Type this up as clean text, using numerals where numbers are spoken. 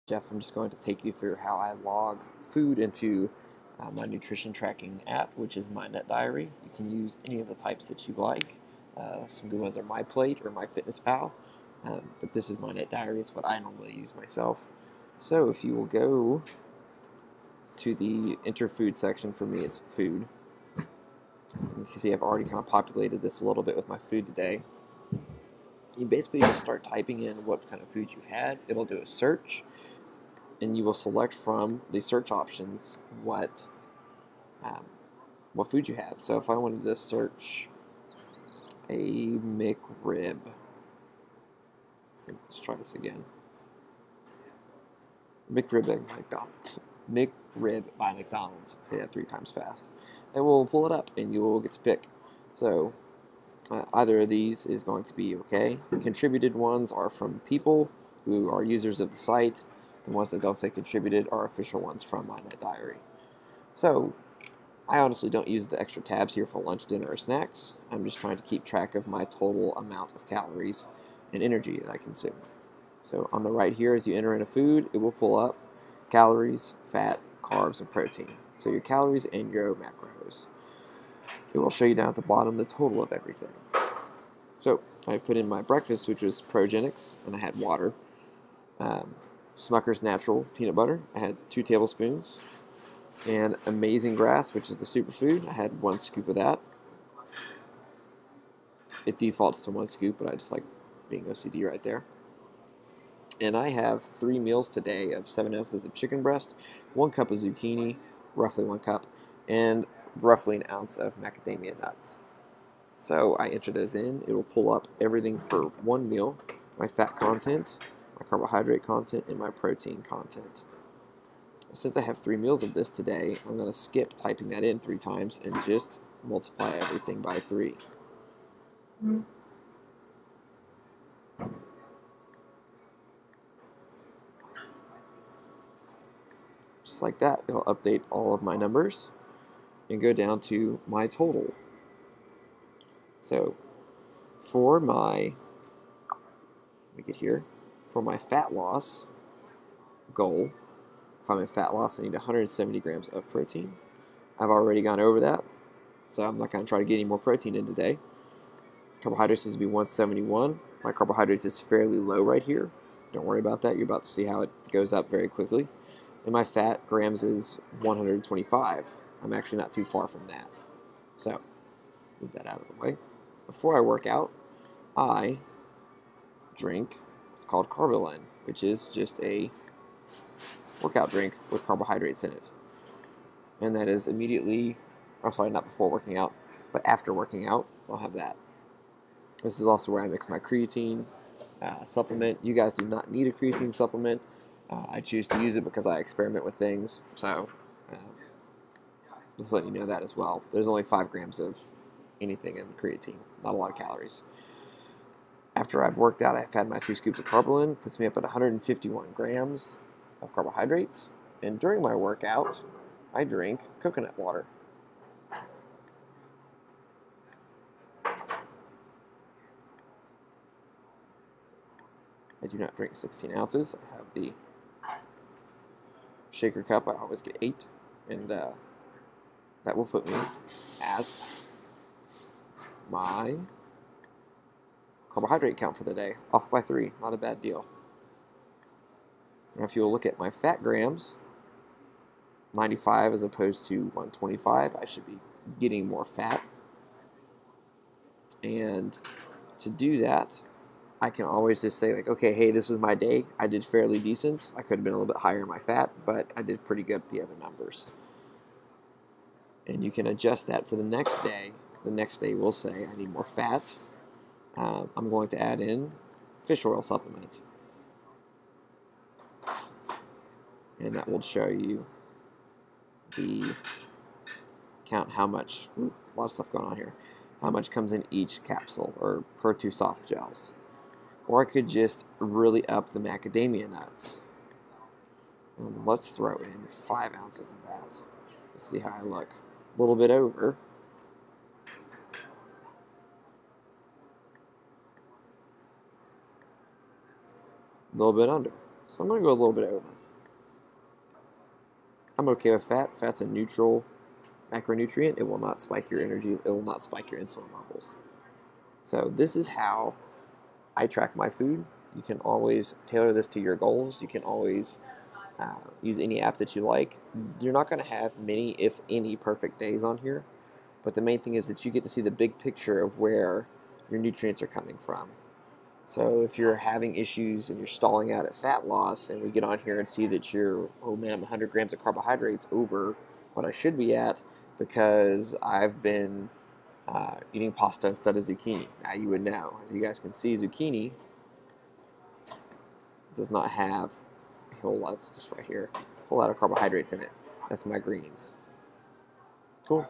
Jeff, I'm just going to take you through how I log food into my nutrition tracking app, which is my Net Diary. You can use any of the types that you like. Some good ones are My Plate or MyFitnessPal, but this is my Net Diary. It's what I normally use myself. So if you will go to the Enter Food section, for me it's food. You can see I've already kind of populated this a little bit with my food today. You basically just start typing in what kind of food you've had. It'll do a search, and you will select from the search options what food you had. So if I wanted to search a McRib, let's try this again. McRib by McDonald's. McRib by McDonald's. Say that 3 times fast. And we'll pull it up, and you will get to pick. So either of these is going to be okay. Contributed ones are from people who are users of the site. The ones that don't say contributed are official ones from my Net Diary. So I honestly don't use the extra tabs here for lunch, dinner, or snacks. I'm just trying to keep track of my total amount of calories and energy that I consume. So on the right here, as you enter in a food, it will pull up calories, fat, carbs, and protein. So your calories and your macros. It will show you down at the bottom the total of everything. So I put in my breakfast, which was Progenics, and I had water. Smucker's Natural Peanut Butter. I had 2 tablespoons. And Amazing Grass, which is the superfood. I had 1 scoop of that. It defaults to 1 scoop, but I just like being OCD right there. And I have 3 meals today of 7 ounces of chicken breast, 1 cup of zucchini, roughly 1 cup, and roughly an ounce of macadamia nuts. So I enter those in. It will pull up everything for 1 meal, my fat content, my carbohydrate content, and my protein content. Since I have 3 meals of this today, I'm going to skip typing that in 3 times and just multiply everything by 3. Just like that, it'll update all of my numbers and go down to my total. So for my, let me get here, for my fat loss goal, if I'm in fat loss, I need 170 grams of protein. I've already gone over that, so I'm not going to try to get any more protein in today. Carbohydrates needs to be 171. My carbohydrates is fairly low right here. Don't worry about that. You're about to see how it goes up very quickly. And my fat grams is 125. I'm actually not too far from that. So, move that out of the way. Before I work out, I drink, it's called Carbolin, which is just a workout drink with carbohydrates in it. And that is immediately, I'm sorry, not before working out, but after working out, I'll have that. This is also where I mix my creatine supplement. You guys do not need a creatine supplement. I choose to use it because I experiment with things. So, just letting you know that as well. There's only 5 grams of anything in creatine, not a lot of calories. After I've worked out, I've had my 2 scoops of Carbolin, puts me up at 151 grams of carbohydrates. And during my workout, I drink coconut water. I do not drink 16 ounces. I have the shaker cup. I always get 8. And that will put me at my carbohydrate count for the day. Off by 3. Not a bad deal. Now if you'll look at my fat grams, 95 as opposed to 125, I should be getting more fat. And to do that, I can always just say, like, okay, hey, this was my day. I did fairly decent. I could have been a little bit higher in my fat, but I did pretty good at the other numbers. And you can adjust that for the next day. The next day will say, I need more fat. I'm going to add in fish oil supplement. And that will show you the count how much, a lot of stuff going on here, how much comes in each capsule or per 2 soft gels. Or I could just really up the macadamia nuts. And let's throw in 5 ounces of that. Let's see how I look. A little bit over. A little bit under. So I'm going to go a little bit over. I'm okay with fat. Fat's a neutral macronutrient. It will not spike your energy. It will not spike your insulin levels. So this is how I track my food. You can always tailor this to your goals. You can always use any app that you like. You're not going to have many, if any, perfect days on here. But the main thing is that you get to see the big picture of where your nutrients are coming from. So if you're having issues and you're stalling out at fat loss, and we get on here and see that you're, oh man, I'm 100 grams of carbohydrates over what I should be at because I've been eating pasta instead of zucchini. Now you would know. As you guys can see, zucchini does not have a whole lot, it's just right here, a whole lot of carbohydrates in it. That's my greens. Cool.